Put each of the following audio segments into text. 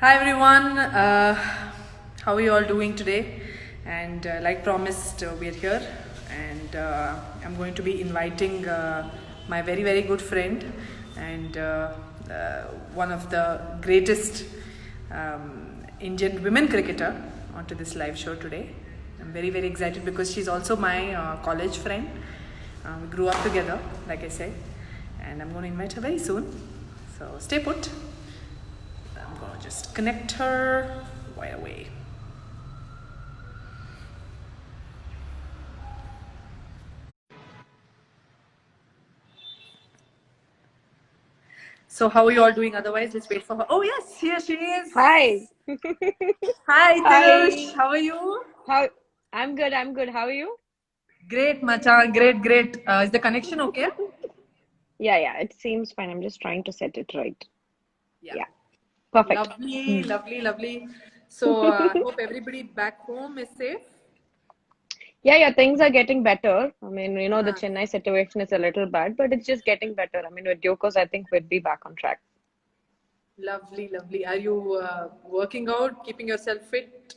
Hi everyone, how are you all doing today? And like promised, we're here, and I'm going to be inviting my very good friend and one of the greatest Indian women cricketer onto this live show today. I'm very excited because she's also my college friend. We grew up together, like I said, and I'm going to invite her very soon. So stay put. I'm gonna just connect her right away. So how are you all doing? Otherwise, let's wait for her. Oh yes, here she is. Hi. Hi Tirush, Hi. how are you? How I'm good, I'm good. How are you? Great, Macha. Great. Is the connection okay? Yeah, it seems fine. I'm just trying to set it right. Yeah. Yeah, perfect. Lovely, Hmm. lovely. So hope everybody back home is safe. Yeah, things are getting better. I mean, the Huh. Chennai situation is a little bad, but it's just getting better. I mean, with Ducos, I think we'd be back on track. Lovely. Are you working out, keeping yourself fit?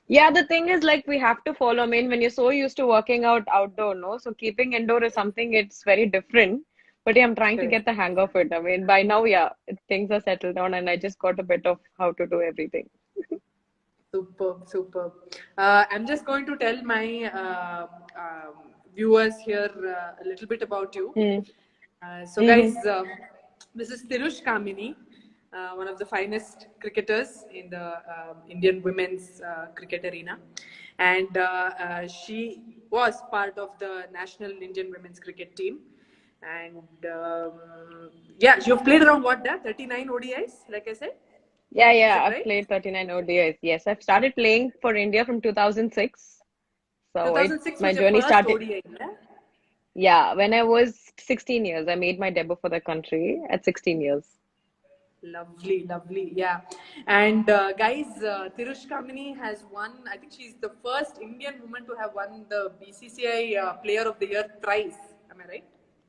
Yeah, the thing is, like, we have to follow. I mean, when you're so used to working out outdoor, no? So keeping indoor is something it's very different. But yeah, I'm trying to Correct. get the hang of it. I mean, by now, yeah, things are settled down, and I just got a bit of how to do everything. Superb. I'm just going to tell my viewers here a little bit about you. Hmm. So, Mm-hmm. guys, this is Tirush Kamini, one of the finest cricketers in the Indian women's cricket arena. And she was part of the national Indian women's cricket team. And yeah, you've played around what, 39 ODIs, like I said? Is Yeah, it I've right? played 39 ODIs. Yes, I've started playing for India from 2006. So 2006 my was your journey first started, ODI, yeah? yeah, when I was 16 years. I made my debut for the country at 16 years. Lovely. Yeah. And guys, Tirush Kamini has won, I think she's the first Indian woman to have won the BCCI Player of the Year thrice. Am I right?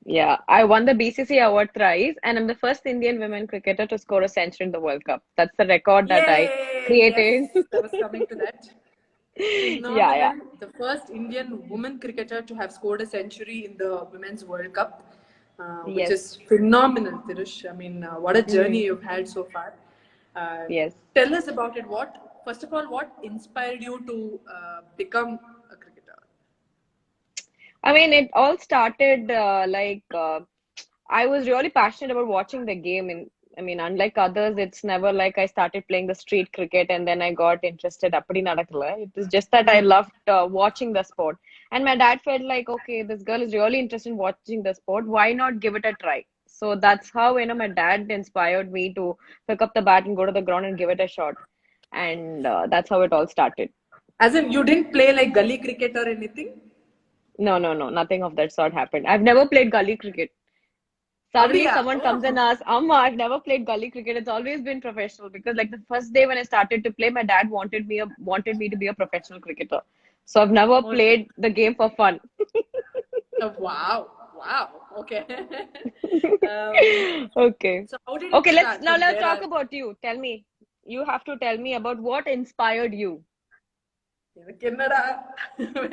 Yeah, I won the BCC award thrice, and I'm the first Indian women cricketer to score a century in the World Cup. That's the record that I Yay! Yes, created. I was coming to that. Yeah. Phenomenal. The first Indian woman cricketer to have scored a century in the Women's World Cup, which Yes. is phenomenal, Tirush. I mean, what a Hmm. journey you've had so far. Uh, Yes. Tell us about it. First of all, what inspired you to become a cricketer? I mean, it all started I was really passionate about watching the game. And I mean, unlike others, it's never like I started playing the street cricket and then I got interested. Appadi nadakala. It was just that I loved watching the sport. And my dad felt like, okay, this girl is really interested in watching the sport. Why not give it a try? So that's how, my dad inspired me to pick up the bat and go to the ground and give it a shot. And that's how it all started. As in, you didn't play like gully cricket or anything? No, nothing of that sort happened. I've never played gully cricket. Suddenly Abdiya. someone comes and Oh. asks, Amma, I've never played gully cricket. It's always been professional because like the first day when I started to play, my dad wanted me to be a professional cricketer. So I've never Oh, played the game for fun. wow. Okay. um, Okay. so how did it Okay, let's start? now Since let's there talk are about you. Tell me. You have to tell me about what inspired you. எனக்கு என்னடா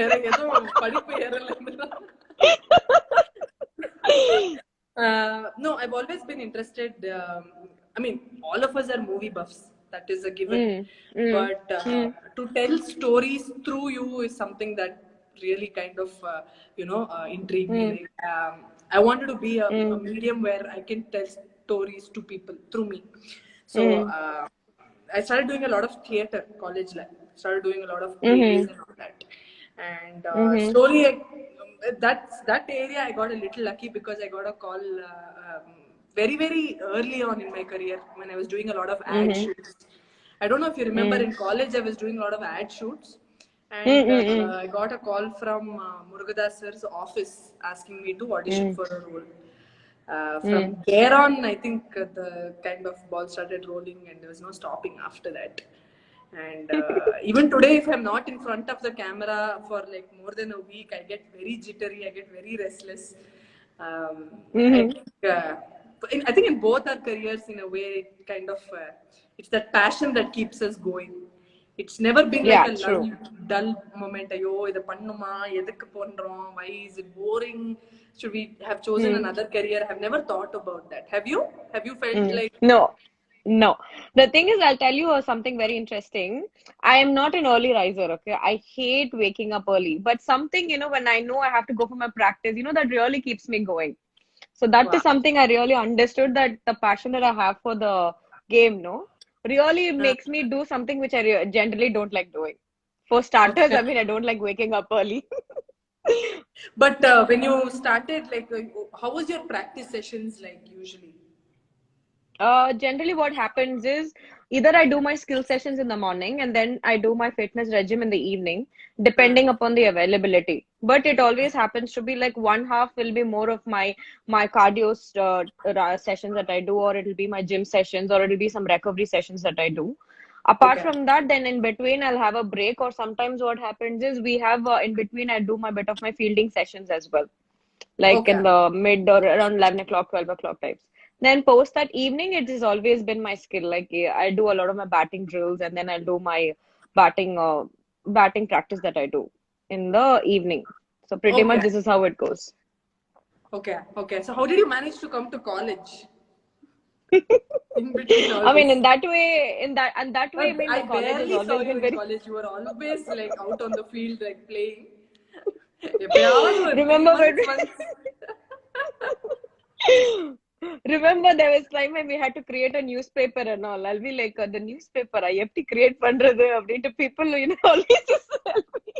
வேற ஏதோ படிப்பு ஏறல no, I've always been interested. I mean, all of us are movie buffs. That is a given. Mm, mm, But mm, to tell stories through you is something that really kind of, intrigued me. mm, Like, I wanted to be a mm, medium where I can tell stories to people through me. So mm, I started doing a lot of theater college life. Started doing a lot of plays mm, and all that. And mm, slowly, that area I got a little lucky because I got a call very early on in my career when I was doing a lot of ad mm, shoots. I don't know if you remember mm, in college I was doing a lot of ad shoots, mm, and mm, I got a call from Murugadas sir's office asking me to audition mm, for a role. mm, From there on, I think the kind of ball started rolling, and there was no stopping after that. And even today, if I'm not in front of the camera for like more than a week, I get very jittery, I get very restless. I mm, think I think in both our careers, in a way, it kind of it's that passion that keeps us going. It's never been like Yeah, a true. dull moment. Ayo, idu pannuma, edukku pondrom, why is it boring? Should we have chosen Hmm. another career? I've never thought about that. Have you? Have you felt like? No, no. The thing is, I'll tell you something very interesting. I am not an early riser, okay? I hate waking up early. But something, when I know I have to go for my practice, that really keeps me going. So that is Wow. something I really understood, that the passion that I have for the game, no, really Uh, makes me do something which I generally don't like doing. For starters, okay. I mean, I don't like waking up early. But when you started, like, how was your practice sessions like usually? Generally, what happens is either I do my skill sessions in the morning and then I do my fitness regime in the evening, Uh, depending upon the availability. But it always happens to be like one half will be more of my cardio sessions that I do, or it'll be my gym sessions, or it'll be some recovery sessions that I do. Apart okay. from that, then in between I'll have a break, or sometimes what happens is we have in between I do my bit of my fielding sessions as well, like Okay. in the mid or around 11 o'clock, 12 o'clock types. Then post that evening, it has always been my skill. Like I do a lot of my batting drills, and then I'll do my batting batting practice that I do in the evening. So pretty much Okay. this is how it goes. Okay. Okay. So how did you manage to come to college in between all I mean, this? in that way, I mean, I the college has barely saw always you been in very. college. You were always like out on the field, like playing. எப்பயாவது ஒரு 3 Remember when? months once. Remember there was time when we had to create a newspaper and all. I'll be like, the newspaper, I have to create பண்றது அப்படின்ட்டு people, always used to tell me.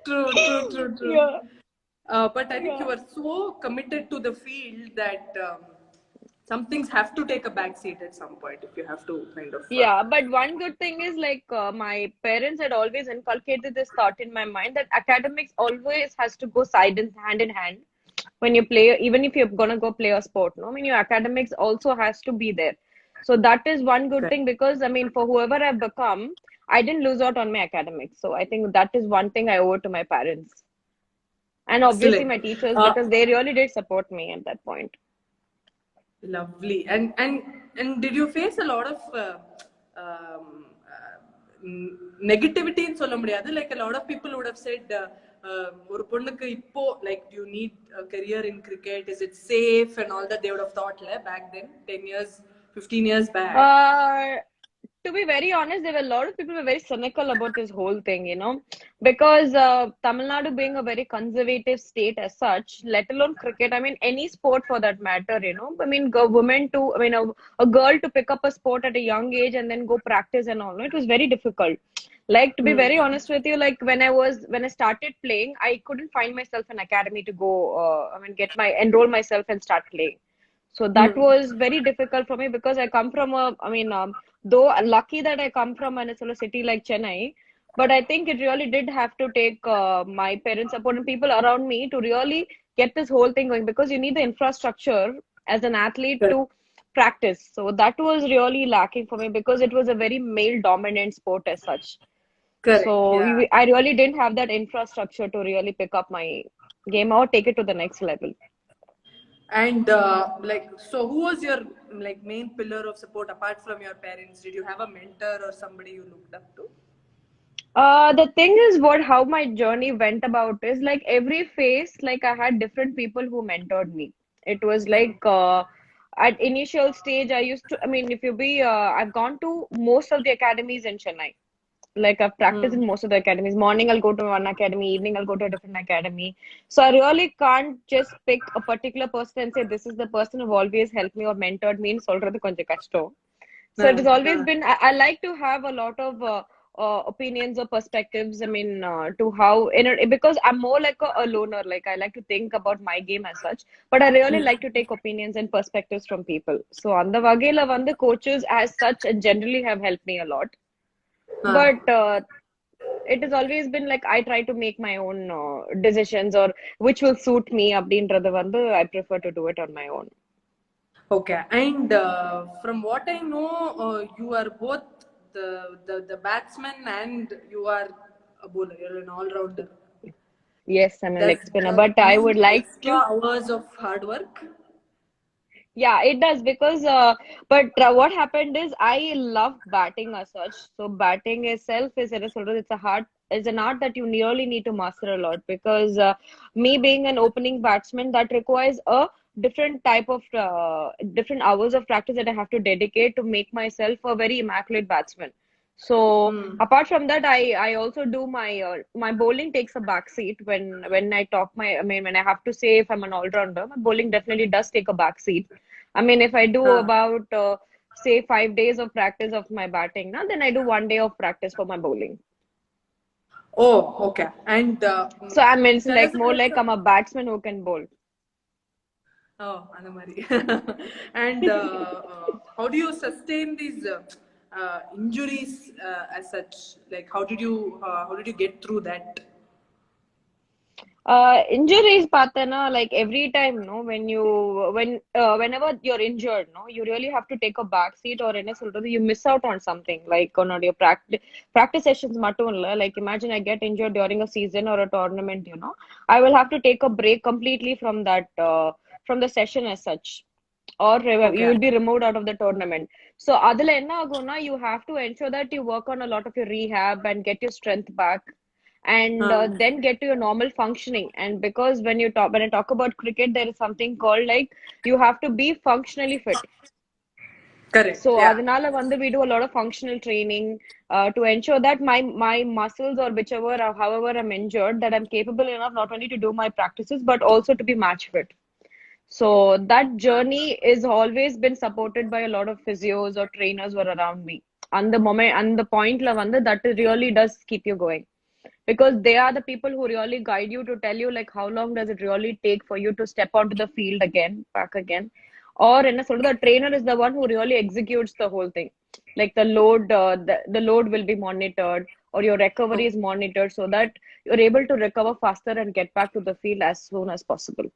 True, true, true, true. Yeah, But I think you yeah. were so committed to the field that some things have to take a back seat at some point if you have to kind of. Yeah, but one good thing is like my parents had always inculcated this thought in my mind that academics always has to go hand in hand when you play, even if you're gonna go play a sport, no? I mean, your academics also has to be there. So that is one good Okay. thing because I mean, for whoever I've become, I didn't lose out on my academics. So I think that is one thing I owe to my parents and obviously Excellent. my teachers Uh, because they really did support me at that point. Lovely. And did you face a lot of um, negativity in சொல்ல முடியாது? Like a lot of people would have said, ஒரு பொண்ணுக்கு இப்போ like do you need a career in cricket? Is it safe and all that they would have thought back then, 10 years, 15 years back. Uh, to be very honest, there were a lot of people who were very cynical about this whole thing, because Tamil Nadu being a very conservative state as such, let alone cricket, I mean, any sport for that matter, I mean, a girl to pick up a sport at a young age and then go practice and all, no, it was very difficult. Like, to be Hmm. very honest with you, like when I started playing, I couldn't find myself an academy to go, enroll myself and start playing. So that Hmm. was very difficult for me because I come from though lucky that I come from a sort of city like Chennai, but I think it really did have to take my parents' support and people around me to really get this whole thing going because you need the infrastructure as an athlete Correct. to practice. So that was really lacking for me because it was a very male dominant sport as such. Correct. So Yeah. I really didn't have that infrastructure to really pick up my game or take it to the next level. And so who was your like main pillar of support apart from your parents? Did you have a mentor or somebody you looked up to? The thing is how my journey went about is like every phase, like I had different people who mentored me. It was like at initial stage, I mean, I've gone to most of the academies in Chennai. Like I've practiced Hmm. in most of the academies. Morning I'll go to one academy, evening I'll go to a different academy. So I really can't just pick a particular person and say this is the person who always helped me or mentored me in சொல்றது கொஞ்சம் கஷ்டம். So it has always Uh, been, I like to have a lot of opinions or perspectives. I mean, to how, because I'm more like a loner, like I like to think about my game as such, but I really like to take opinions and perspectives from people. So, on the Vagela, the coaches as such generally have helped me a lot. uh, But it has always been like I try to make my own decisions or which will suit me. அப்படின்றது வந்து I prefer to do it on my own. okay. And from what I know, you are both the batsman and you are a bowler. You're an all rounder. Yes, I'm a Does leg spinner, that but I would need like extra to. hours of hard work? Yeah, it does because but what happened is I love batting as such. So batting itself is it's a hard it's an art that you nearly need to master a lot because me being an opening batsman that requires a different type of different hours of practice that I have to dedicate to make myself a very immaculate batsman. So Hmm. apart from that, I also do my bowling takes a back seat when I talk my I mean when I have to say if I'm an all-rounder, my bowling definitely does take a back seat. I mean, if I do Huh. about say 5 days of practice of my batting, now then I do 1 day of practice for my bowling. Oh, okay. And So I mean, it's tell like us more about like the. I'm a batsman who can bowl. Oh, அந்த மாதிரி. And how do you sustain these injuries as such? Like, how did you get through that? Injuries, Patana, like every time, no, whenever you're injured, no, you really have to take a back seat or in a sort of you miss out on something like on your practice sessions mattum illa. Like imagine I get injured during a season or a tournament, I will have to take a break completely from that from the session as such. Or you Okay. will be removed out of the tournament. So, adala enna aguna, you have to ensure that you work on a lot of your rehab and get your strength back and Huh. then get to your normal functioning. And because when I talk about cricket, there is something called like you have to be functionally fit. Correct. So Yeah. adanal vandu we do a lot of functional training to ensure that my muscles or whichever or however I'm injured, that I'm capable enough not only to do my practices but also to be match fit. So that journey is always been supported by a lot of physios or trainers who are around me. And the moment and the point la vandu that really does keep you going because they are the people who really guide you to tell you like how long does it really take for you to step onto the field again back again, or in a sort of the trainer is the one who really executes the whole thing, like the load will be monitored or your recovery is monitored so that you're able to recover faster and get back to the field as soon as possible.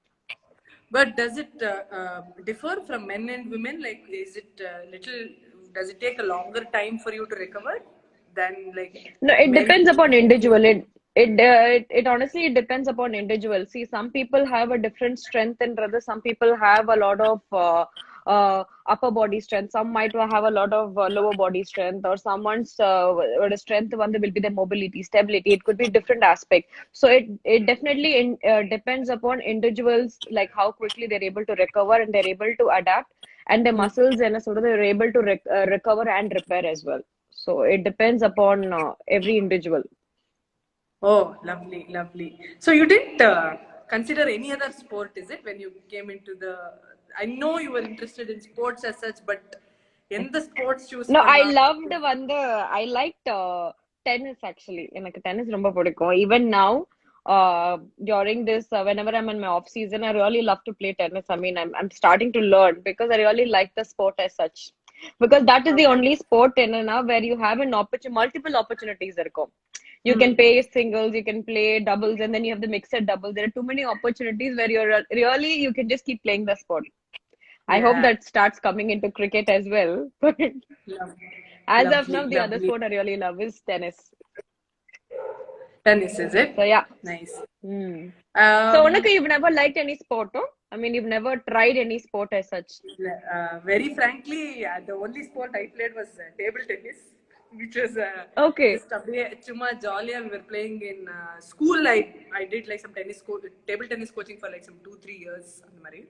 But does it differ from men and women? Like, is it little? Does it take a longer time for you to recover than like No, it men? depends upon individual. It honestly it depends upon individual. See, some people have a different strength, and rather some people have a lot of upper body strength. Some might have a lot of lower body strength, or someone's strength one will be the mobility, stability. It could be different aspect. So it definitely depends upon individuals, like how quickly they're able to recover and they're able to adapt, and their muscles and sort of they're able to recover and repair as well. So it depends upon every individual. Oh, lovely, lovely. So you didn't consider any other sport, is it, when you came into the? I know you were interested in sports as such, but in the sports choose No, I பண்ணா. loved I liked tennis actually. எனக்கு tennis ரொம்ப பிடிக்கும். Even now, during this, whenever I'm in my off season, I really love to play tennis. I mean, I'm starting to learn because I really like the sport as such. Because that is the Okay. only sport in now where you have an multiple opportunities இருக்கும். You can Hmm. play singles, you can play doubles, and then you have the mixed doubles. There are too many opportunities where you're really you can just keep playing the sport. I hope Yeah. that starts coming into cricket as well. But Lovely, as of now, lovely, the other lovely. sport I really love is tennis. Tennis, is So it? yeah. Nice. Hmm. So Um, Onaka, you've never liked any sport, no? I mean, you've never tried any sport as such. very frankly, the only sport I played was table tennis, which was Okay. just அப்படியே சும்மா jolly. We were playing in school. I did like some table tennis coaching for like some 2-3 years அந்த மாதிரி.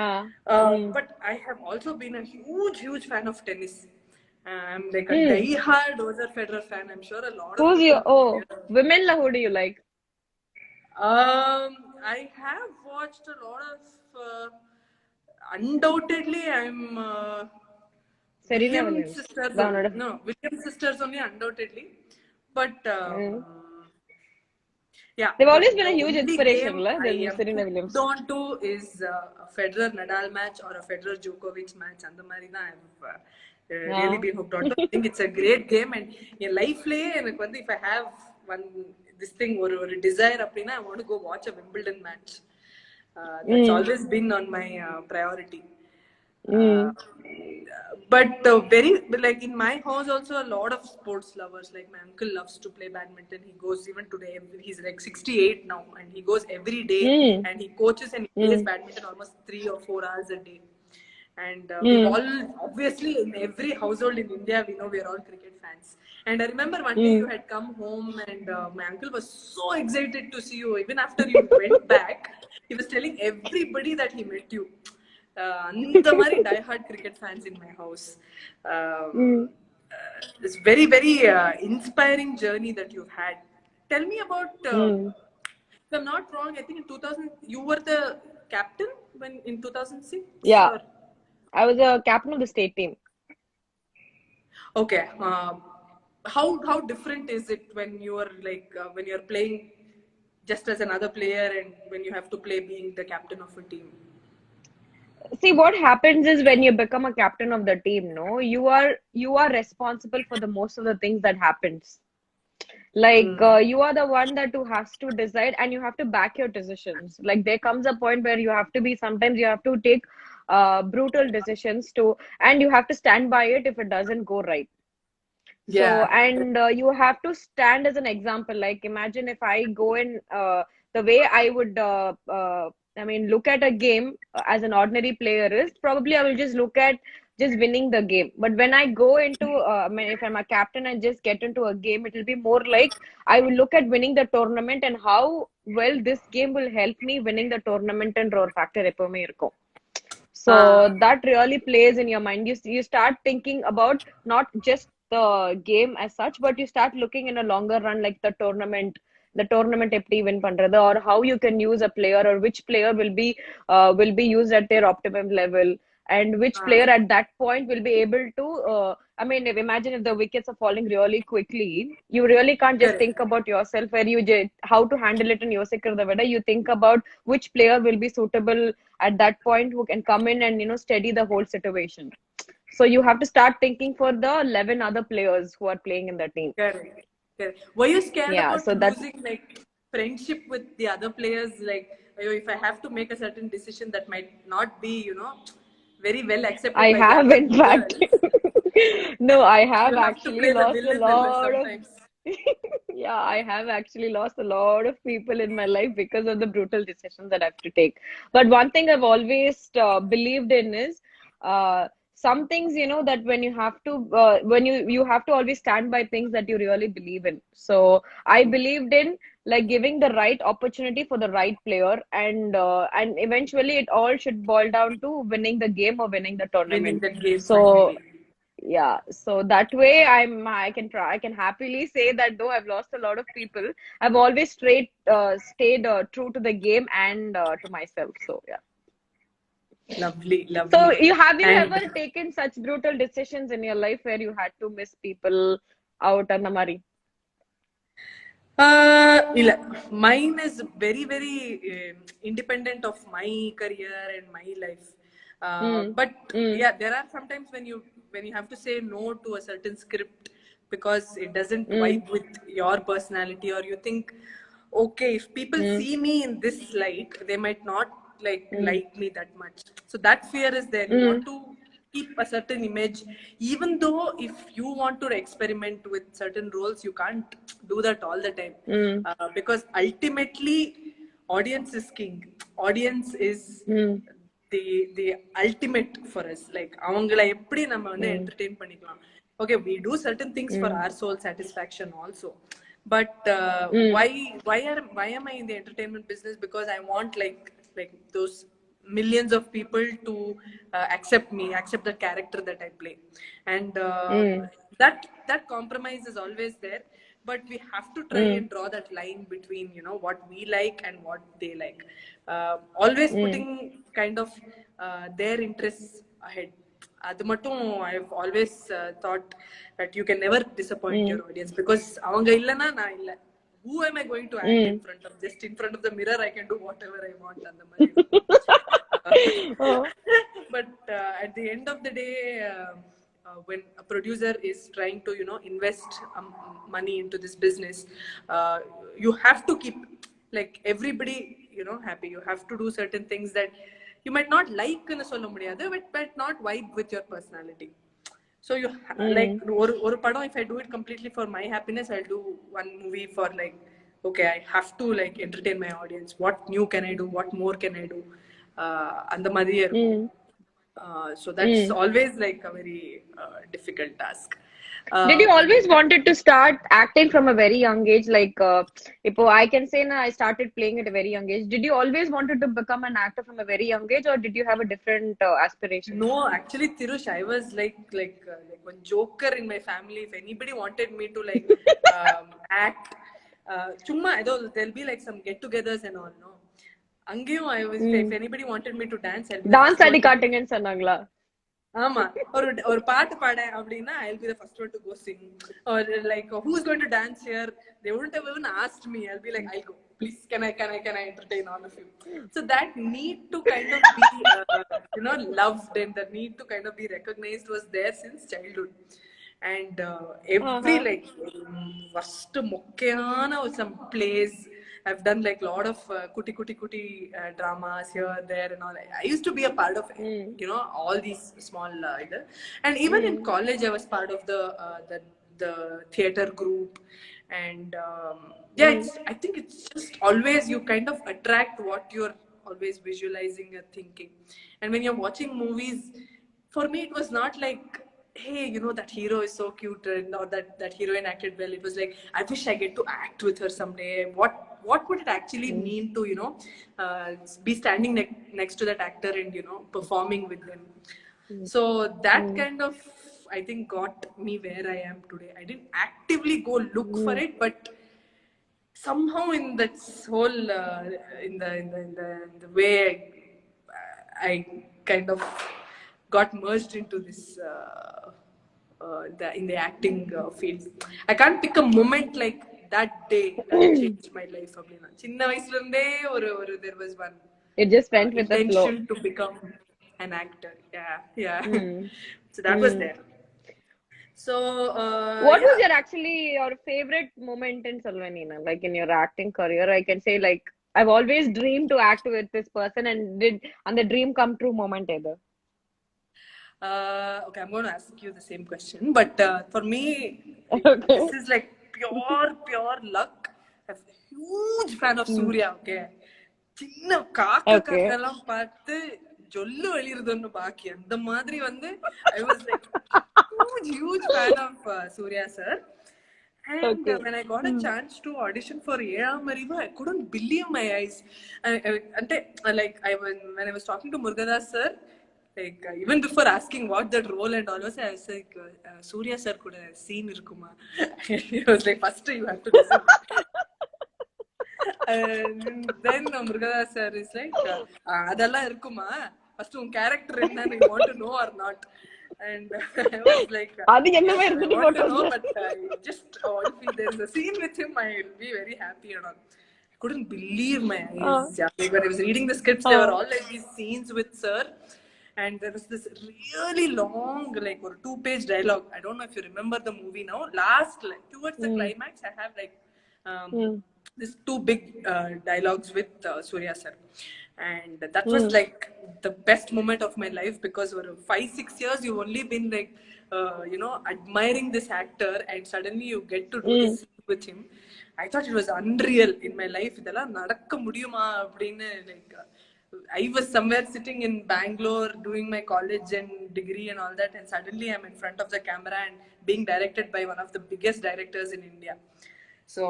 Ah. Hmm. But I have also been a huge fan of tennis. I'm like a Hmm. die-hard Roger Federer fan. I'm sure a lot of Who's people your here. women la who do you like? I have watched a lot of. Undoubtedly, I'm Serena Williams Williams. sisters. That one. No, Williams sisters only. Undoubtedly, but Hmm. yeah, They've but always been the a huge only inspiration, game la, I the am Serena hooked Williams. on to is a Federer Nadal match or a Federer Djokovic match. And the Marina, I've really Ah. been hooked on to. I think it's a great game, and in life, if I have one this thing or desire, I want to go watch a Wimbledon match. That's Hmm. always been on my priority. Uh, Hmm. but like in my house also a lot of sports lovers. Like my uncle loves to play badminton. He goes even today. He's like 68 now, and he goes every day Hmm. and he coaches and he plays Hmm. badminton almost 3 or 4 hours a day. And we've Mm. all, obviously, in every household in India, we know we're all cricket fans. And I remember one day you Mm. had come home, and my uncle was so excited to see you. Even after you went back, he was telling everybody that he met you. அந்த மாதிரி diehard cricket fans in my house. Um, Mm. it's very, very inspiring journey that you've had. Tell me about, Mm. if I'm not wrong, I think in 2000, you were the captain when in 2006, Yeah, or I was a captain of the state team. okay. How different is it when you are like when you're playing just as another player and when you have to play being the captain of a team? See, what happens is when you become a captain of the team, no, you are responsible for the most of the things that happens. Like Mm. you are the one that who has to decide, and you have to back your decisions. Like there comes a point where you have to be. Sometimes you have to take brutal decisions to, and you have to stand by it if it doesn't go right. So, Yeah. and you have to stand as an example. Like, imagine if I go in the way I would, I mean, look at a game as an ordinary player is probably I will just look at just winning the game. But when I go into, I mean, if I'm a captain and just get into a game, it will be more like I will look at winning the tournament and how well this game will help me winning the tournament and roar factor எப்பவுமே இருக்கும். So that really plays in your mind. You start thinking about not just the game as such, but you start looking in a longer run, like the tournament எப்படி win பண்றது, or how you can use a player, or which player will be used at their optimum level, and which player at that point will be able to. I mean, imagine if the wickets are falling really quickly, you really can't just Correct. think about yourself where how to handle it in யோசிக்கிறத விட you think about which player will be suitable at that point who can come in and steady the whole situation. So you have to start thinking for the 11 other players who are playing in the team. Correct. Correct. Were you scared Yeah, about so that losing like friendship with the other players? Like, if I have to make a certain decision that might not be, very well accepted I by the have other in fact. girls, No, I have you have to actually play the lost a villain level lot of sometimes. yeah, I have actually lost a lot of people in my life because of the brutal decisions that I have to take. But one thing I've always believed in is some things, that when you have to, when you have to always stand by things that you really believe in. So I believed in like giving the right opportunity for the right player, and eventually it all should boil down to winning the game or winning the Winning tournament. that game So finally. yeah, so that way I can happily say that though I've lost a lot of people, I've always stayed true to the game and to myself. So yeah. Lovely, So lovely. you And ever taken such brutal decisions in your life where you had to miss people out and the Mari? ಇಲ್ಲ, mine is very, very independent of my career and my life. Mm, But mm, yeah, there are sometimes when you have to say no to a certain script because it doesn't mm, vibe with your personality, or you think, okay, if people mm, see me in this light, they might not mm, like me that much. So that fear is there. You want mm, to keep a certain image, even though if you want to experiment with certain roles, you can't do that all the time, mm, because ultimately audience is king. Audience is mm, the ultimate for us. Like அவங்கள எப்படி நம்ம வந்து mm, entertain பண்ணிக்கலாம். Okay, we do certain things for mm, our soul satisfaction also, but mm, why am I in the entertainment business? Because I want like those millions of people to accept me, accept the character that I play, and mm, that compromise is always there. But we have to try and mm, draw that line between what we like and what they like. Always mm, putting kind of their interests ahead. அது மட்டும் I've always thought that you can never disappoint your mm, audience, because அவங்க இல்லைன்னா நான் இல்லை. Who am I going to act in mm. front of? Just in front of the mirror, I can do whatever I want. அந்த மாதிரி இருக்கும். Oh. But at the end of the day, when a producer is trying to invest money into this business, you have to keep like everybody happy. You have to do certain things that you might not like ன்னு சொல்ல முடியாது, but might not vibe with your personality. So like Mm, ஒரு படம், if I do it completely for my happiness, I'll do one movie for like, okay, I have to like entertain my audience. What new can I do? What more can I do? அந்த மாதிரியே இருக்கும். mm. So that's always like a very difficult task. Did you Um, always wanted to start acting from a very young age? Like, I can say now I started playing at a very young age. Did you always wanted to become an actor from a very young age, or did you have a different aspirations? No, actually, Tirush, I was like one joker in my family. If anybody wanted me to like act, chumma, there'll be like some get-togethers and all. No, angiyum I was. If anybody wanted me to dance, I'll be the dance first Aadi one to go. காட்டுங்கன்னு சொன்னாங்களா? ஆமா ஒரு ஒரு பாட்டு பாட அப்படின்னா I'll be the first one to go sing or like who's going to dance here they wouldn't have even asked me I'll be like I'll go please can I entertain all of you so that need to kind of be loved and the need to kind of be recognized was there since childhood and every like first mokkayana or some plays I've done like a lot of kuti dramas here, there, and all. I used to be a part of, all these small, and even in college, I was part of the theater group, and I think it's just always you kind of attract what you're always visualizing or thinking, and when you're watching movies, for me it was not like hey that hero is so cute and or that heroine acted well it was like I wish I get to act with her someday what would it actually mean to be standing next to that actor and performing with them so that kind of I think got me where I am today I didn't actively go look for it but somehow in that whole in the way I kind of got merged into this in the acting field. I can't pick a moment like that day changed my life. அப்படின்னா சின்ன வயசுல இருந்தே ஒரு there was one It just went with the flow. intention to become an actor. Yeah. So that was there. So what was your favorite moment in Salvanina, like in your acting career? I can say like I've always dreamed to act with this person, and the dream come true moment either. Okay, I'm going to ask you the same question, but for me, this is like pure luck. I'm a huge fan of Surya. Okay, சின்ன காக்கெல்லாம் பார்த்து ஜொல்லு வெளியிருதுன்னு பாக்கி அந்த மாதிரி வந்து I was like huge fan of Surya sir. And when I got a chance to audition for Elam Mariva, I couldn't believe my eyes. When I was talking to Murugadas sir, like even before asking what that role and all was, I was like, Surya sir could have seen irukuma. He was like, first you have to listen. And then Murugadas sir is like, adalla irukuma. First un character enna you want to know or not. And I was like, I want to know, but if there's a scene with him, I will be very happy and all. I couldn't believe my eyes. Like when I was reading the scripts, they were all like these scenes with sir. And there was this really long, like, or 2-page dialogue. I don't know if you remember the movie now. Last, like, towards the climax, I have like this 2 big dialogues with Surya sir. And that was like the best moment of my life because for 5-6 years you've only been like admiring this actor and suddenly you get to do this with him. I thought it was unreal in my life. இதெல்லாம் நடக்க முடியுமா அப்படின்னு like I was somewhere sitting in Bangalore doing my college and degree and all that and suddenly I'm in front of the camera and being directed by one of the biggest directors in India. So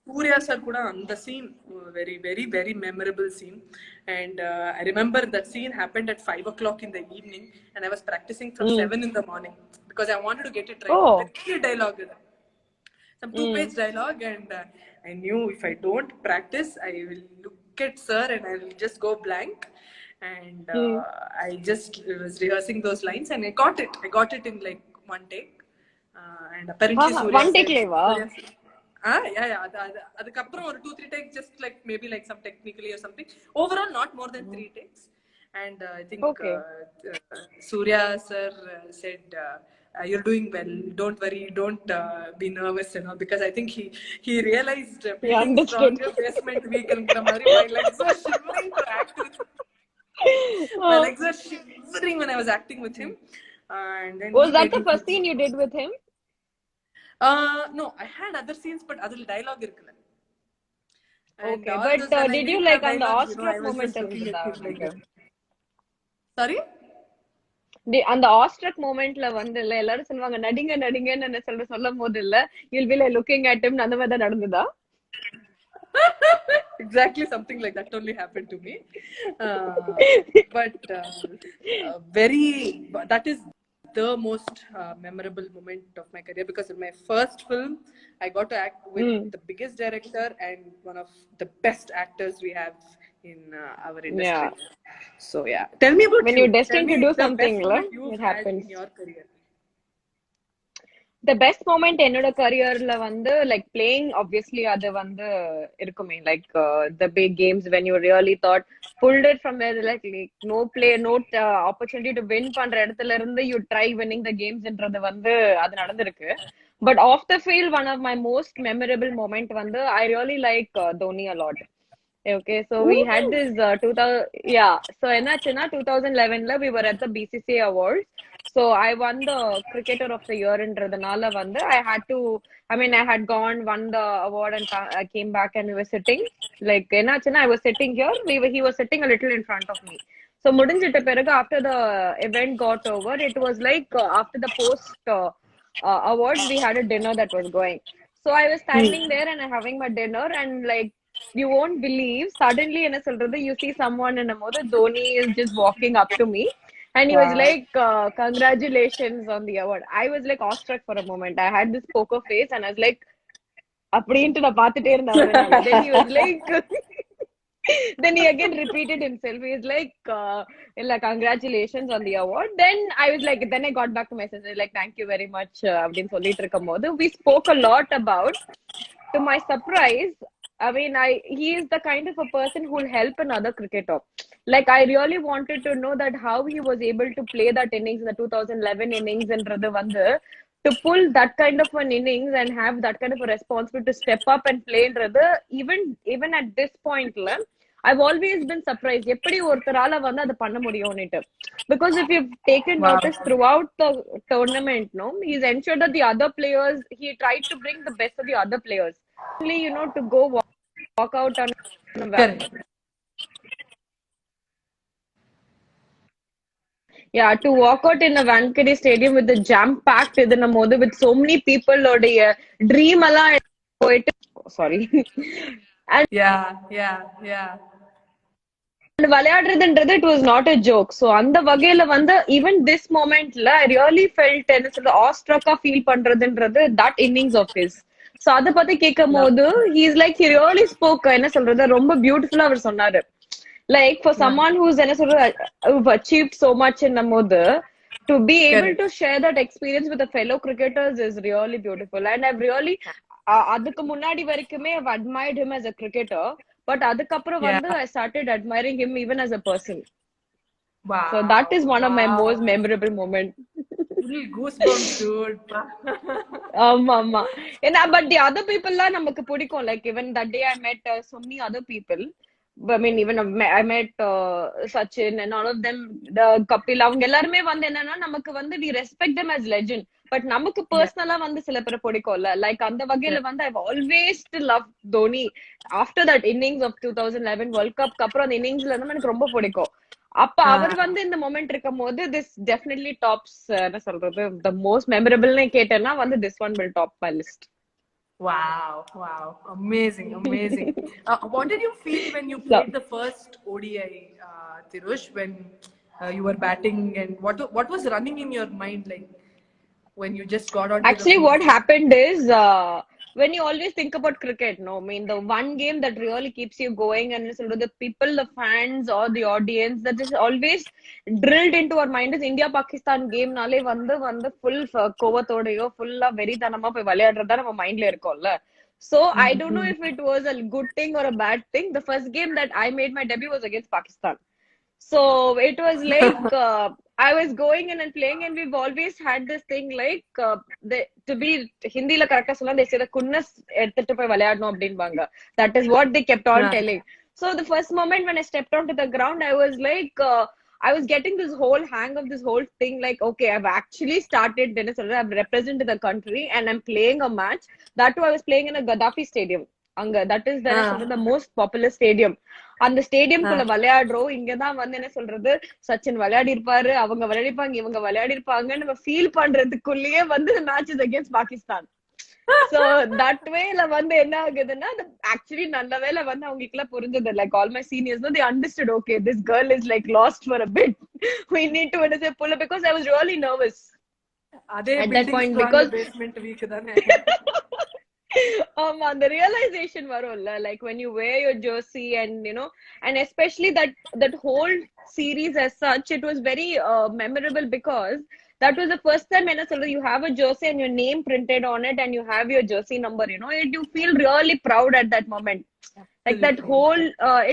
Surya sir kuda on the scene very very very memorable scene and I remember that scene happened at 5 o'clock in the evening and I was practicing from 7 in the morning because I wanted to get it right. Very dialogue, some 2-page dialogue and I knew if I don't practice I will look at sir and I will just go blank and I just was rehearsing those lines and I got it in like one take and apparently Surya one take leva அதுக்கப்புறம் ஒரு 2-3 takes just like maybe like some technically or something overall not more than 3 takes and I think Surya sir said you're doing well don't worry don't be nervous because I think he realized being stronger basement weak and my legs were shivering to act with my legs were shivering when I was acting with him and then was that the first scene you did with him? No, I had other scenes, but other dialogue irukla. Okay, but did you like on the awestruck moment? Sorry? அந்த ஆஸ்ட்ரக் மொமெண்ட்ல வந்து இல்ல எல்லாரும் சொல்லுவாங்க நடிங்க நடிங்கன்னு என்ன சொல்லும் போது இல்ல you'll be like looking at him அந்த மாதிரி தான் நடந்ததா? Exactly, something like that only happened to me. But very, that is the most memorable moment of my career, because in my first film I got to act with the biggest director and one of the best actors we have in our industry. Yeah. So yeah, tell me about When you. you're Tell destined me to do the something, best la, moment you've it had happens. in your career. The best moment என்னோட கரியர்ல வந்து like playing obviously அது வந்து இருக்குமே like the big games when you really thought pulled it from where like no play no opportunity to win பண்ற இடத்துல இருந்து you try winning the gamesன்றது வந்து அது நடந்திருக்கு. But off the field, one of my most memorable moment வந்து I really like Dhoni a lot. Okay, so we had this 2000, yeah. So என்னாச்சுன்னா 2011ல we were at the BCCI awards. So I won the cricketer of the yearன்றதுனால வந்து I had to, I mean I had gone won the award and I came back and we were sitting like என்னாச்சுன்னா I was sitting here, he was sitting a little in front of me. So முடிஞ்சிட்ட பிறகு after the event got over, it was like after the post awards we had a dinner that was going. So I was standing there and having my dinner and like you won't believe suddenly என்ன சொல்றது you see someone in a mode Dhoni is just walking up to me and he was Wow. like congratulations on the award. I was like awestruck for a moment. I had this poker face and I was like அப்படின்ட்டு நான் பார்த்துட்டே இருந்தேன் அவரை. Then he was like then he again repeated himself. He was like congratulations on the award. Then I was like, then I got back to my senses like thank you very much அப்படின்னு சொல்லிட்டு இருக்கும்போது we spoke a lot about, to my surprise, I mean, he is the kind of a person who will help another cricketer. Like, I really wanted to know that how he was able to play that innings in the 2011 innings and to pull that kind of an innings and have that kind of a responsibility to step up and play even at this point, I've always been surprised. எப்படி ஒருத்தரால வந்து அதை பண்ண முடியும்னுட்டு. Because if you've taken notice throughout the tournament, no, he's ensured that the other players, he tried to bring the best of the other players. Only, to go walk out on yeah, to walk out in a Wankhede Stadium with the jam-packed with so many people, dream sorry. And yeah. விளையாடுறதுன்றது it was not a joke. So அந்த வகையில வந்து even this momentல I really felt என்ன சொல்றது awestruck feel பண்றதுன்றது that innings of his. So அத பத்தி கேட்கும் போது he's like he really spoke என்ன சொல்றது ரொம்ப பியூட்டிஃபுல்லா அவர் சொன்னாரு. Like for someone who's என்ன சொல்றது who've achieved so much in போது to be able to share that experience with the fellow cricketers is really beautiful. And I've really அதுக்கு முன்னாடி வரைக்குமே I've admired him as a cricketer. But அதுக்கப்புறம் வந்து I started admiring him even as a person. Wow. So that is one of my most memorable moments. Goosebumps, dude. ஆமா. But the other people நமக்கு பிடிக்கும். Like even that day I met so many other people. I mean even I met Sachin and all of them, the Kapil, அவங்க எல்லாருமே வந்து என்னன்னா நமக்கு வந்து we respect them as legend. But நமக்கு பர்சனலா வந்து சில பேர் பிடிக்கும்ல. Like அந்த வகையில வந்து I've always loved Dhoni. After that innings of 2011 World Cup அப்புறம் அந்த இன்னிங்ஸ்ல இருந்து எனக்கு ரொம்ப பிடிக்கும். அப்ப அவர் வந்து இந்த மொமெண்ட் இருக்கும் போது this definitely tops என்ன சொல்றது the most memorable னு கேட்டேன்னா வந்து this one will top my list. Wow. Amazing. What did you feel when you played the first ODI, Tirush, when you were batting, and what was running in your mind like when you just got on? Actually, what happened is when you always think about cricket, no, I mean the one game that really keeps you going and the people, the fans or the audience that is always drilled into our mind is India Pakistan game. Nale வந்து full கோவத்தோடயோ full very தனமா போய் விளையாடுறதா நம்ம மைண்ட்ல இருக்கும்ல. So I don't know if it was a good thing or a bad thing. The first game that I made my debut was against Pakistan. So it was like I was going in and playing, and we've always had this thing like to be Hindi la correct solla they say the goodness எடுத்துட்டு போய் விளையாடணும் அப்படின்பாங்க. That is what they kept on telling. So the first moment when I stepped onto the ground, I was like I was getting this whole hang of this whole thing like okay, I've actually started I've represented the country and I'm playing a match. That too I was playing in a Gaddafi stadium. அங்க that is the most popular stadium. அந்த ஸ்டேடியம்குள்ள விளையாடுறோம். இங்கதான் வந்து என்ன சொல்றது, சச்சின் விளையாடி இருப்பாரு, அவங்க விளையாடிப்பாங்க, இவங்க விளையாடி இருப்பாங்கன்னு நம்ம ஃபீல் பண்றதுக்குள்ளேயே வந்து matches against Pakistan. So that வேல வந்து என்ன ஆகுதுன்னா, ஆக்சுவலி நல்ல வேலை வந்து அவங்களுக்கு எல்லாம் புரிஞ்சது. Like all my seniors they understood, okay, this girl is like lost for a bit. We need to pull her, because I was really nervous at that point, because basement week தானே. the realization varulla, like when you wear your jersey, and you know, and especially that whole series as such, it was very memorable, because that was the first time you have a jersey and your name printed on it, and you have your jersey number, you know, you feel really proud at that moment. Like that whole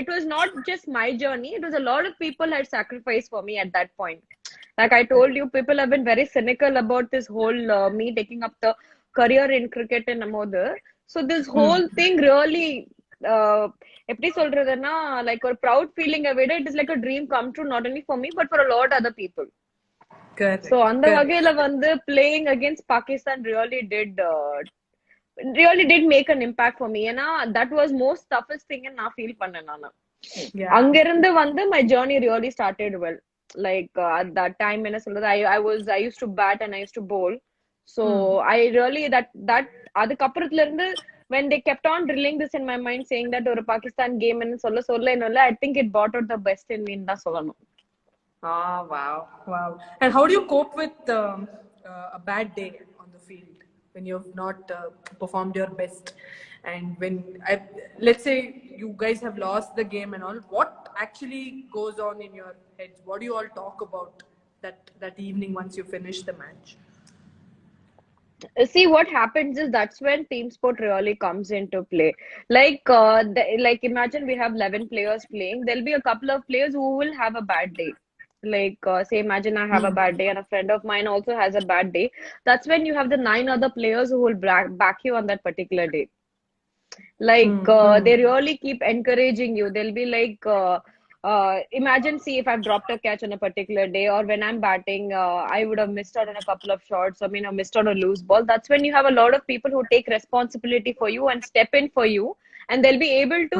it was not just my journey, it was a lot of people had sacrificed for me at that point. Like I told you, people have been very cynical about this whole me taking up the career in cricket and amodhu. So this whole thing really எப்படி சொல்றதுன்னா, like a proud feeling of it. It is like a dream come true, not only for me but for a lot other people. Correct. So அந்த வகையில வந்து playing against Pakistan really did make an impact for me. ஏன்னா that was most toughest thing நான் feel பண்ணேன் நானு. அங்க இருந்து வந்து my journey really started well. Like at that time என்ன சொல்றது, I used to bat and I used to bowl. So I really that அதுக்கப்புறத்துல இருந்து when they kept on drilling this in my mind, saying that ஒரு Pakistan game ன்னு சொல்ல என்னல, I think it brought out the best in me தான் சொல்லணும். Wow. And how do you cope with a bad day on the field when you have not performed your best? And when let's say you guys have lost the game and all, what actually goes on in your heads? What do you all talk about that evening once you finish the match? See, what happens is that's when team sport really comes into play. Like like imagine we have 11 players playing, there'll be a couple of players who will have a bad day. Like say imagine I have a bad day and a friend of mine also has a bad day. That's when you have the 9 other players who will back you on that particular day. Like they really keep encouraging you. They'll be like imagine, see, if I've dropped a catch on a particular day, or when I'm batting, I would have missed out on a couple of shots, I mean, I missed out on a loose ball. That's when you have a lot of people who take responsibility for you and step in for you, and they'll be able to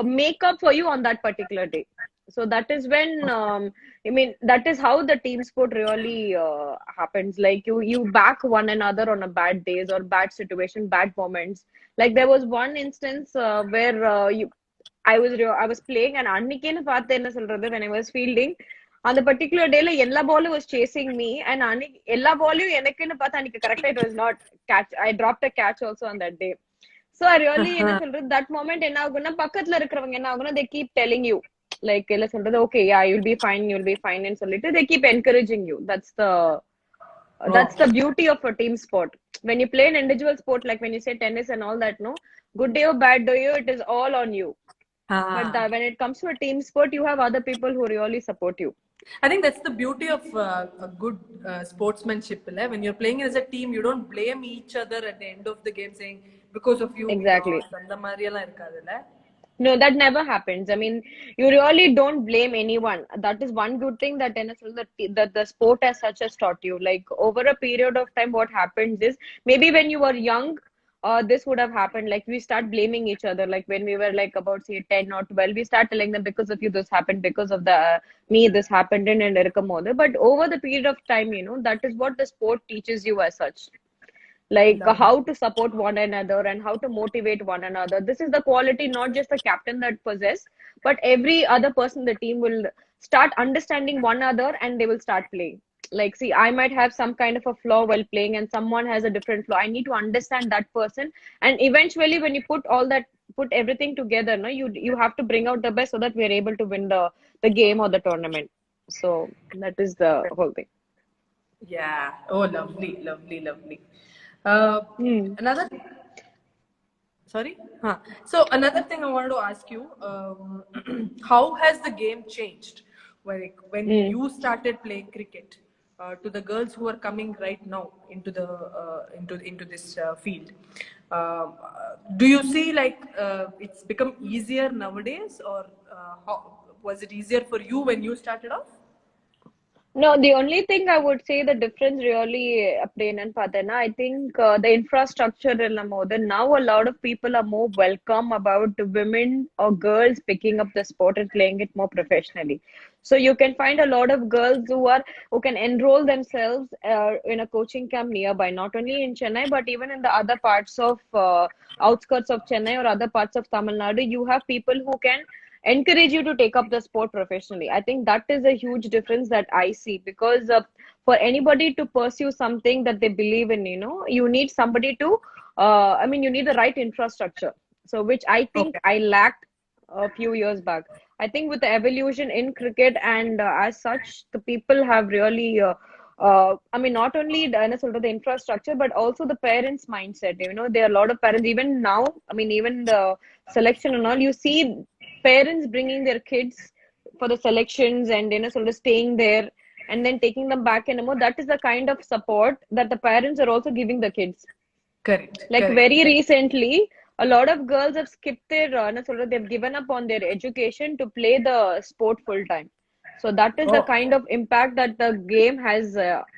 make up for you on that particular day. So that is when I mean, that is how the team sport really happens. Like you back one another on a bad days or bad situation, bad moments. Like there was one instance where I was playing, and அன்னைக்கேன்னு பார்த்து என்ன சொல்றது, when I was fielding on the particular day la ella ball was chasing me, and அன்னைக்கு எல்லா பாலையும் எனக்குன்னு பார்த்து அன்னைக்கு கரெக்டா it was not catch. I dropped a catch also on that day. So I really என்ன சொல்றது, that moment என்ன ஆகும்னா, பக்கத்துல இருக்கிறவங்க என்ன ஆகும்னா, they keep telling you, like என்ன சொல்றது, okay, yeah, you'll be fine and சொல்லிட்டு they keep encouraging you. That's the beauty of a team sport. When you play an individual sport, like when you say tennis and all that, no, good day or bad day, it is all on you. But when it comes to a team sport, you have other people who really support you. I think that's the beauty of a good sportsmanship. When you're playing as a team, you don't blame each other at the end of the game saying, because of you. Exactly. No, that never happens. I mean, you really don't blame anyone. That is one good thing that NFL, that the sport as such has taught you. Like over a period of time, what happens is, maybe when you were young, this would have happened. Like we start blaming each other. Like when we were like about say 10 or 12, we start telling them, because of you this happened, because of me this happened, and irukkamode. But over the period of time, you know, that is what the sport teaches you as such. Like how to support one another and how to motivate one another. This is the quality not just the captain that possess, but every other person in the team will start understanding one another, and they will start playing. Like, see, I might have some kind of a flaw while playing, and someone has a different flaw. I need to understand that person, and eventually when you put everything together, no, you have to bring out the best so that we are able to win the game or the tournament. So that is the whole thing. Yeah. Oh, lovely. Another sorry so another thing I wanted to ask you, how has the game changed when you started playing cricket to the girls who are coming right now into the into this field? Do you see like it's become easier nowadays, or how was it easier for you when you started off? No, the only thing I would say the difference really, Apden and Padana, I think the infrastructure in Lamoda, now a lot of people are more welcome about women or girls picking up the sport and playing it more professionally. So you can find a lot of girls who can enroll themselves in a coaching camp nearby, not only in Chennai, but even in the other parts of outskirts of Chennai or other parts of Tamil Nadu. You have people who can encourage you to take up the sport professionally. I think that is a huge difference that I see because for anybody to pursue something that they believe in, you need somebody to, you need the right infrastructure. So, which I think Okay. I lacked a few years back. I think with the evolution in cricket and as such, the people have really. Not only the infrastructure, but also the parents' mindset. There are a lot of parents, even now, even the selection and all, you see parents bringing their kids for the selections and sort of staying there and then taking them back and more. That is the kind of support that the parents are also giving the kids. Correct. Like Correct. very Correct. recently, a lot of girls have skipped their they've given up on their education to play the sport full time. So that is the Oh, kind of impact that the game has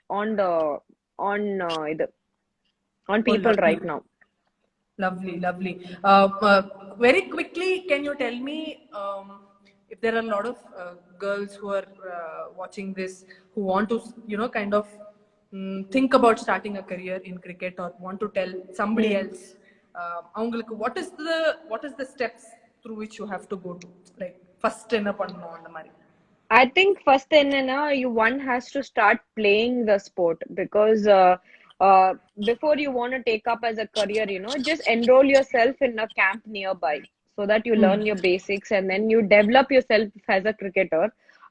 on the on oh, people right lovely. now. Lovely, lovely. Very quickly, can you tell me if there are a lot of girls who are watching this who want to, kind of think about starting a career in cricket or want to tell somebody Hmm. else, அவங்களுக்கு what is the steps through which you have to go to, like first என்ன பண்ணணும் அந்த மாதிரி. I think first then one has to start playing the sport because uh, before you want to take up as a career, just enroll yourself in a camp nearby so that you learn your basics and then you develop yourself as a cricketer.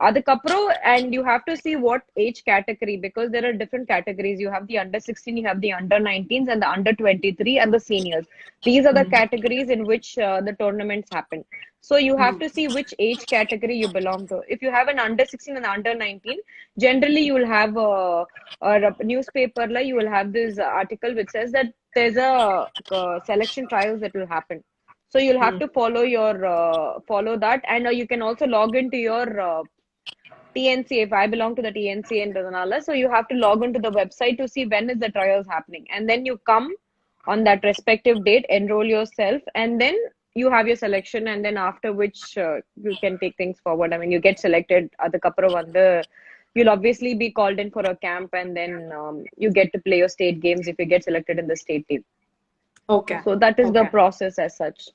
அதுக்கப்புறம் and you have to see what age category because there are different categories. You have the under 16, you have the under 19s and the under 23 and the seniors. These are the categories in which the tournaments happen. So you have to see which age category you belong to. If you have an under 16 and under 19, generally you will have a newspaper, like you will have this article which says that there's a selection trials that will happen. So you'll have to follow that, and you can also log into your TNC. If I belong to the TNC in Ranala, so you have to log into the website to see when is the trials happening, and then you come on that respective date, enroll yourself, and then you have your selection, and then after which you can take things forward. I mean, you get selected. Adukapra vanda, you'll obviously be called in for a camp, and then you get to play your state games if you get selected in the state team. Okay. So that is the Okay. process as such.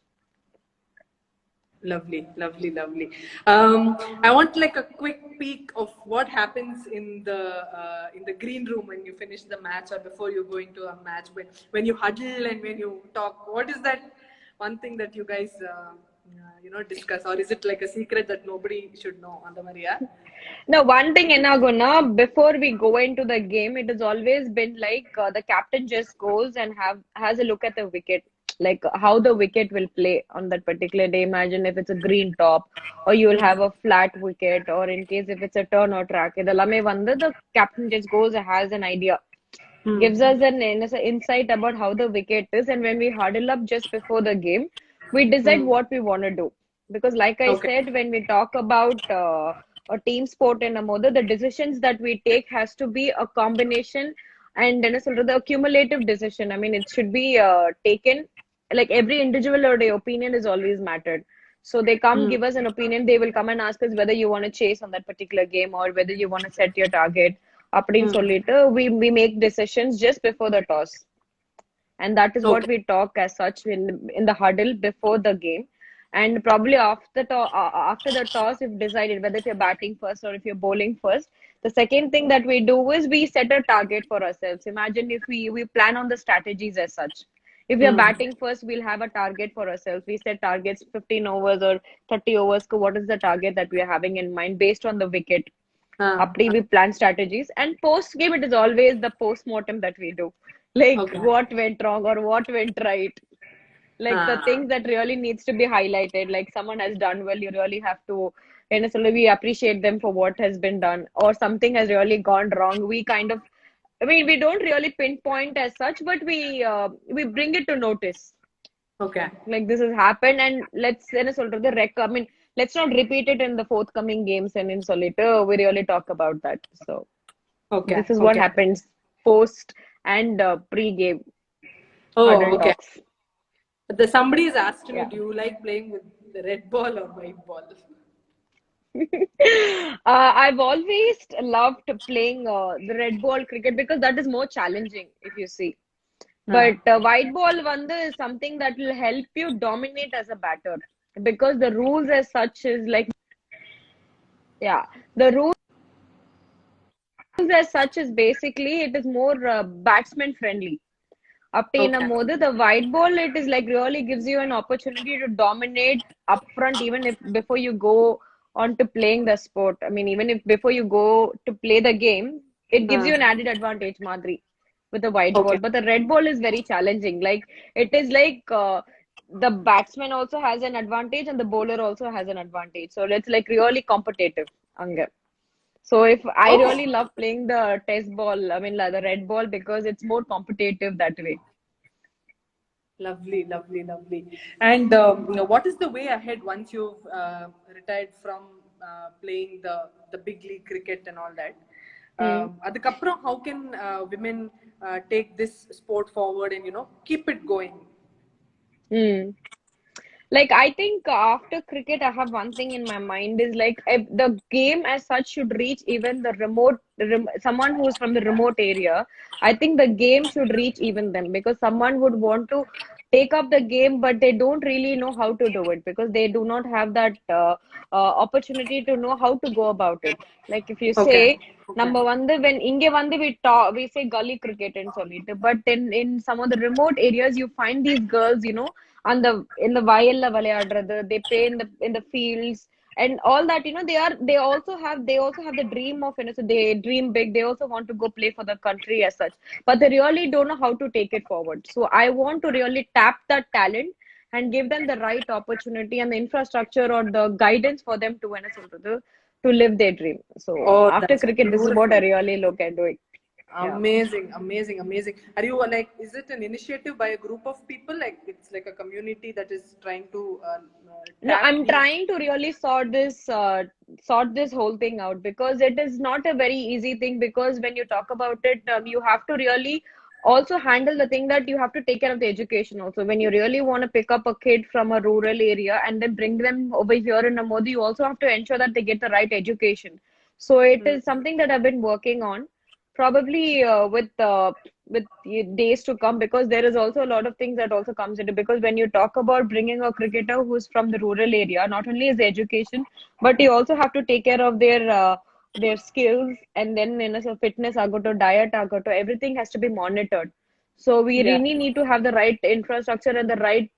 Lovely, lovely, lovely. I want like a quick peek of what happens in the green room when you finish the match or before you go into a match when you huddle and when you talk. What is that one thing that you guys discuss, or is it like a secret that nobody should know? On the Maria. Now, one thing, Enaguna, before we go into the game, it has always been like the captain just goes and has a look at the wicket, like how the wicket will play on that particular day. Imagine if it's a green top, or you will have a flat wicket, or in case if it's a turn or track. The captain just goes and has an idea, gives us an insight about how the wicket is, and when we huddle up just before the game, we decide what we want to do. Because, like I Okay. said, when we talk about a team sport in a mother, the decisions that we take has to be a combination and then the cumulative decision. I mean, it should be taken like every individual or the opinion is always mattered. So they come give us an opinion. They will come and ask us whether you want to chase on that particular game or whether you want to set your target அப்படின்னு சொல்லிட்டு we make decisions just before the toss, and that is what Okay. we talk as such in the huddle before the game. And probably after the toss, if decided whether if you're batting first or if you're bowling first, the second thing that we do is we set a target for ourselves. Imagine if we plan on the strategies as such. If we are batting first, we'll have a target for ourselves. We set targets 15 overs or 30 overs. What is the target that we are having in mind based on the wicket? After we plan strategies, and post game it is always the post mortem that we do, like Okay. what went wrong or what went right, like the Ah. things that really needs to be highlighted, like someone has done well, you really have to, so we appreciate them for what has been done, or something has really gone wrong, we kind of, we don't really pinpoint as such, but we bring it to notice Okay. like this has happened, and let's the rec. I mean, let's not repeat it in the forthcoming games and in solitaire. We really talk about that. So Okay, this is what okay. happens post and pre-game Oh, huddle okay. talks. Somebody has asked me, Yeah. do you like playing with the red ball or white ball? I've always loved playing the red ball cricket because that is more challenging if you see. Ah, But white ball vanda is something that will help you dominate as a batter because the rules as such is like, yeah, the rules as such is basically it is more batsman friendly. Aptina okay. mode, the white ball, it is like really gives you an opportunity to dominate upfront, even if before you go on to playing the sport. I mean, even if before you go to play the game, it gives Ah, you an added advantage, Madri, with the white ball. okay. But the red ball is very challenging. Like it is like the batsman also has an advantage and the bowler also has an advantage. So it's like really competitive. Anga. So if I Oh, really love playing the test ball, I mean like the red ball because it's more competitive that way. lovely, lovely, lovely. And what is the way ahead once you've retired from playing the big league cricket and all that? Hmm. அதுக்கப்புறம் how can women take this sport forward and keep it going? Hmm. Like I think after cricket, I have one thing in my mind is like if the game as such should reach even the someone who is from the remote area. I think the game should reach even them because someone would want to take up the game, but they don't really know how to do it because they do not have that opportunity to know how to go about it. Like if you Okay, say okay. number one, when India வந்து we talk, we say gully cricket and solid, but in some of the remote areas you find these girls, on the in the vayalla விளையாடுறது, they play in the fields and all that, they also have the dream of, so they dream big, they also want to go play for the country as such, but they really don't know how to take it forward. So I want to really tap that talent and give them the right opportunity and the infrastructure or the guidance for them to என்ன சொல்றது, to live their dream. So Oh, after that's cricket, this is what I beautiful. really look at doing. Yeah. Amazing, amazing, amazing. Are you like, is it an initiative by a group of people? Like, it's like a community that is trying to No, tap I'm these. trying to really sort this whole thing out because it is not a very easy thing because when you talk about it, you have to really also handle the thing that you have to take care of the education also. When you really want to pick up a kid from a rural area and then bring them over here in a modi, you also have to ensure that they get the right education. So it Hmm. is something that I've been working on, probably with days to come because there is also a lot of things that also comes into because when you talk about bringing a cricketer who's from the rural area, not only is education, but you also have to take care of their skills and then so fitness agoto, diet agoto, everything has to be monitored. So we Yeah, really need to have the right infrastructure and the right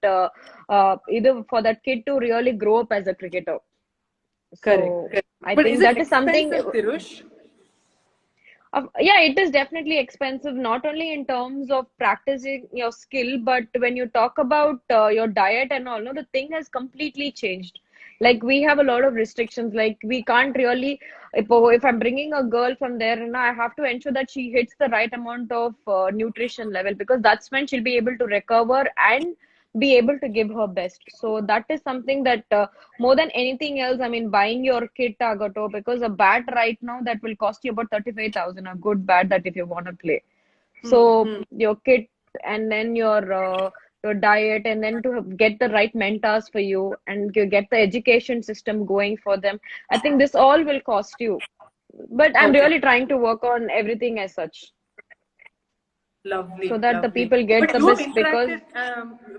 either for that kid to really grow up as a cricketer. correct, So correct. I But is think it that is something. expensive, Tirush? Yeah, it is definitely expensive, not only in terms of practicing your skill, but when you talk about your diet and all, no, the thing has completely changed. Like we have a lot of restrictions. Like we can't really, if I'm bringing a girl from there, I have to ensure that she hits the right amount of nutrition level because that's when she'll be able to recover and be able to give her best. So that is something that more than anything else, I mean, buying your kit Agato because a bat right now that will cost you about 35,000, a good bat that if you want to play. Hmm, So hmm. your kit and then your diet and then to get the right mentors for you and you get the education system going for them. I think this all will cost you. But I'm Okay. really trying to work on everything as such so Lovely, that the lovely. people get But the you have best because interacted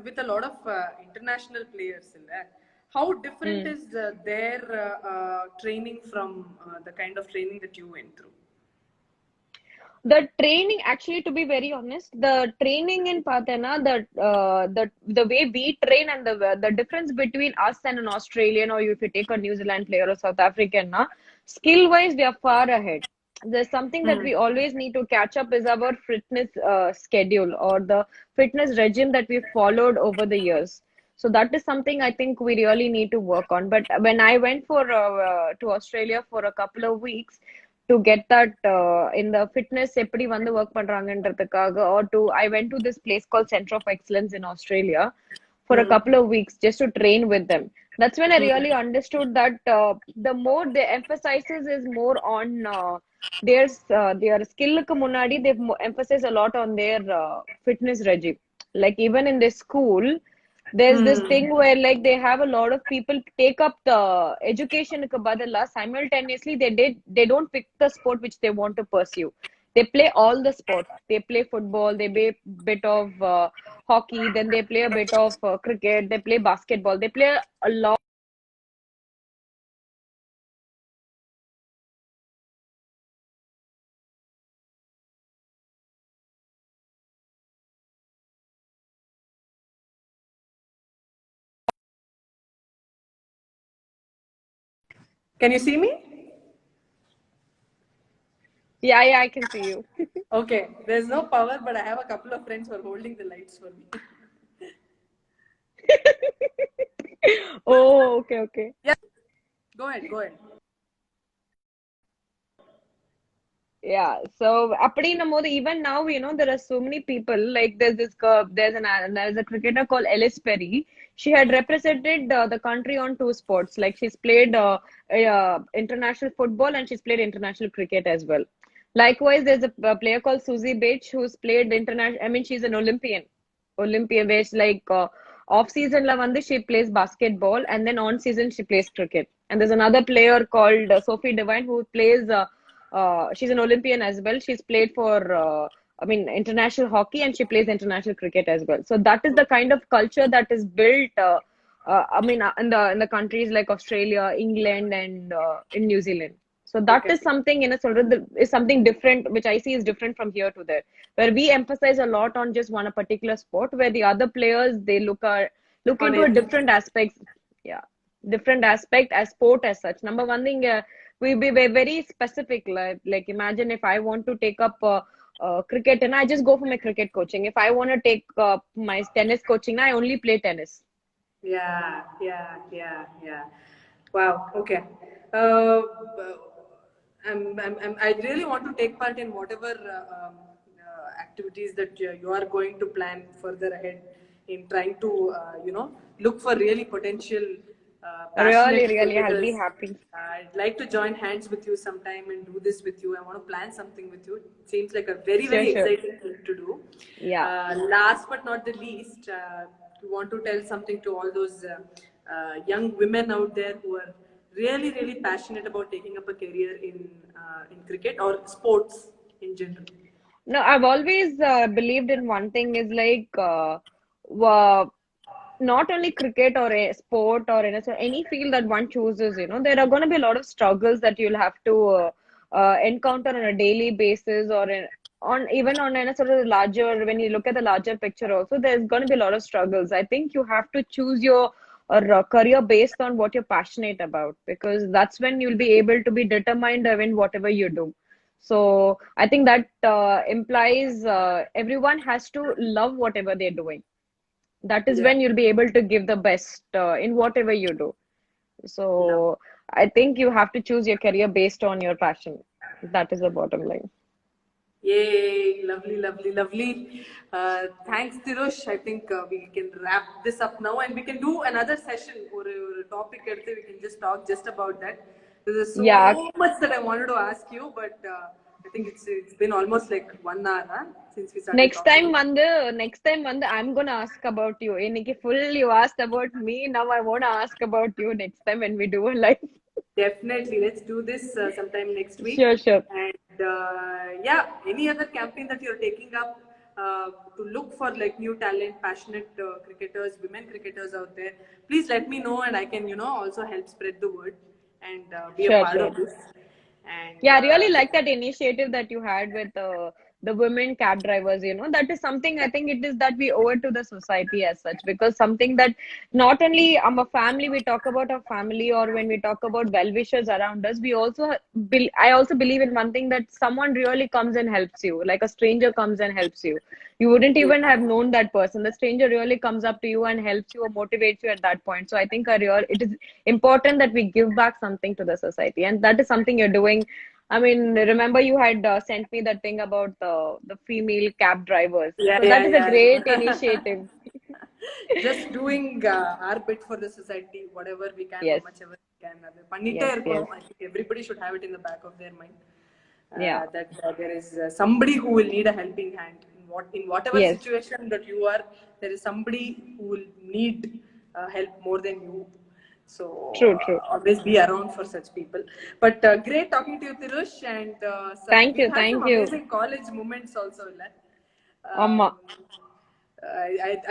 with a lot of international players, illa? How different mm, is their training from the kind of training that you went through? the training, actually, to be very honest, the training in Patana, the way we train and the difference between us and an Australian, or if you take a New Zealand player or South African, skill wise, we are far ahead. There's something that Hmm. we always need to catch up is our fitness schedule or the fitness regime that we've followed over the years. So that is something I think we really need to work on. But when I went for to Australia for a couple of weeks, to get that in the fitness எப்படி வந்து work பண்றாங்கன்றதுக்காக or to I went to this place called Center of Excellence in Australia for a couple of weeks just to train with them. That's when I really understood that the more they emphasizes is more on their skill க்கு முன்னாடி they emphasize a lot on their fitness regime. Like even in the school, there's this thing where like they have a lot of people take up the education க்கு பதிலா simultaneously they don't pick the sport which they want to pursue. They play all the sports. They play football, they play bit of hockey, then they play a bit of cricket, they play basketball, they play a lot. Can you see me? Yeah, I can see you. Okay, there's no power, but I have a couple of friends who are holding the lights for me. Oh, okay. Yeah, go ahead. Yeah, so even now, there are so many people. Like there's a cricketer called Ellis Perry. She had represented the country on two sports. Like she's played international football and she's played international cricket as well. Likewise, there's a player called Susie Bates who's played international. I mean, she's an Olympian. Olympian, where it's like off season la vandu she plays basketball and then on season she plays cricket. And there's another player called Sophie Devine who plays. She's an Olympian as well. She's played for, international hockey and she plays international cricket as well. So that is the kind of culture that is built. In the countries like Australia, England, and in New Zealand. So that is something is something different, which I see is different from here to there, where we emphasize a lot on just one particular sport, where the other players they look into a different aspects. Yeah, different aspect as sport as such. Number one thing. We be very specific. Like imagine if I want to take up cricket, and I just go for my cricket coaching. If I want to take my tennis coaching, I only play tennis. Yeah. Wow. Okay. Uh, I really want to take part in whatever activities that you are going to plan further ahead in trying to, look for really potential. Really, I'll be happy. I'd like to join hands with you sometime and do this with you. I want to plan something with you. It seems like a very exciting thing to do. Yeah. Last but not the least, you want to tell something to all those young women out there who are really passionate about taking up a career in cricket or sports in general? No, I've always believed in one thing is like not only cricket or a sport or any field that one chooses, there are going to be a lot of struggles that you'll have to encounter on a daily basis or even on a sort of larger, when you look at the larger picture also, there's going to be a lot of struggles. I think you have to choose your career based on what you're passionate about, because that's when you'll be able to be determined in whatever you do. So I think that implies everyone has to love whatever they're doing. That is when you'll be able to give the best in whatever you do. So I think you have to choose your career based on your passion. That is the bottom line. Yay, lovely. Thanks, Tirush. I think we can wrap this up now and we can do another session or a topic. We can just talk just about that. There's so much that I wanted to ask you, but I think it's been almost like 1 hour since we started. Next time, I'm gonna ask about you. You asked about me. Now I wanna ask about you next time when we do a live. Definitely, let's do this sometime next week. Sure. And any other campaign that you're taking up to look for like new talent, passionate cricketers, women cricketers out there, please let me know, and I can also help spread the word and be a part of this. And I really like that initiative that you had with the women cab drivers. That is something I think it is that we owe it to the society as such, because something that not only a family, we talk about our family, or when we talk about well-wishers around us, I also believe in one thing, that someone really comes and helps you, like a stranger comes and helps you. You wouldn't even have known that person. The stranger really comes up to you and helps you or motivates you at that point. So I think it is important that we give back something to the society, and that is something you're doing. I mean, remember you had sent me that thing about the female cab drivers. So that is a great initiative. just doing our bit for the society, whatever we can, how Yes, much ever we can. அது பண்ணிட்டே yes, yes. இருக்கணும். I think everybody should have it in the back of their mind. Yeah, That there is somebody who will need a helping hand in whatever yes. situation that you are. There is somebody who will need help more than you. So True, true. always be around for such people. But great talking to you, Tirush, and Thank you, we've had some thank you. amazing college moments also, illa? Amma.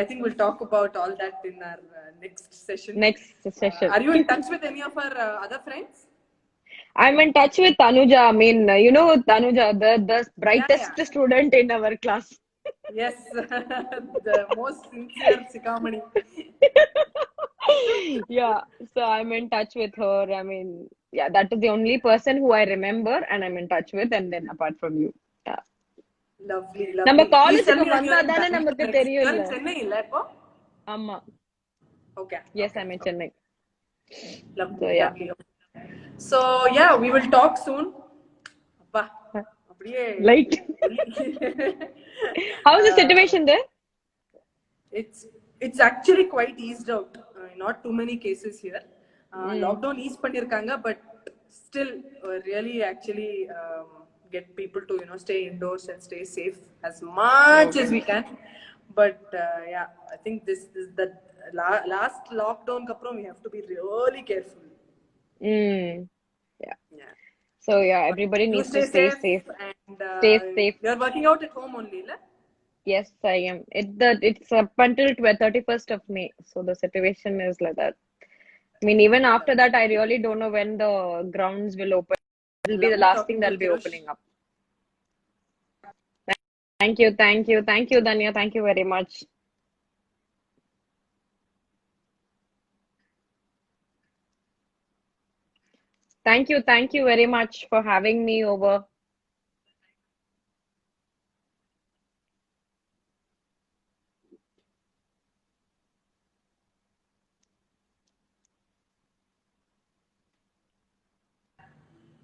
I think we'll talk about all that in our next session. Next session. Are you in touch with any of our other friends? I'm in touch with Tanuja. I mean, you know Tanuja, the brightest Yeah. student in our class. Yes, the most sincere Sikamani. Yeah, so I'm in touch with her. I mean, yeah, that is the only person who I remember and I'm in touch with, and then apart from you. Yeah. Lovely, நம்ம lovely. Please tell காலேஜுக்கு me that you're வந்தா in தானே Bangalore நமக்கு next. தெரியும் You're இல்ல. in Chennai, illa, appo? ஆமா. Okay. Yes, Okay. I'm in Chennai. Lovely, So yeah. lovely. So yeah, we will talk soon. அப்பா, அப்படியே Light. How's the situation there? It's actually quite eased out. Not too many cases here. Lockdown ease பண்ணிருக்காங்க, but still really actually get people to stay indoors and stay safe as much as we can. But yeah, I think this is the last lockdown kapram we have to be really careful. Yeah. Yeah. So yeah, everybody You needs stay to stay safe. and Stay safe. you're working out at home only, la? Yes, I am. It's up until 31st of May. So the situation is like that. I mean, even after that, I really don't know when the grounds will open. It'll be the Lovely last talking thing to that'll you, be Tirush. opening up. Thank you, thank you, thank you, Danya. Thank you very much. Thank you very much for having me over.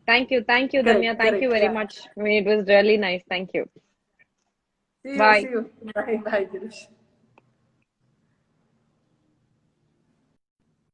Thank you, Danya. Thank you Correct, very yeah. much. I mean, it was really nice. Thank you. See Bye. you. Bye, Tirush.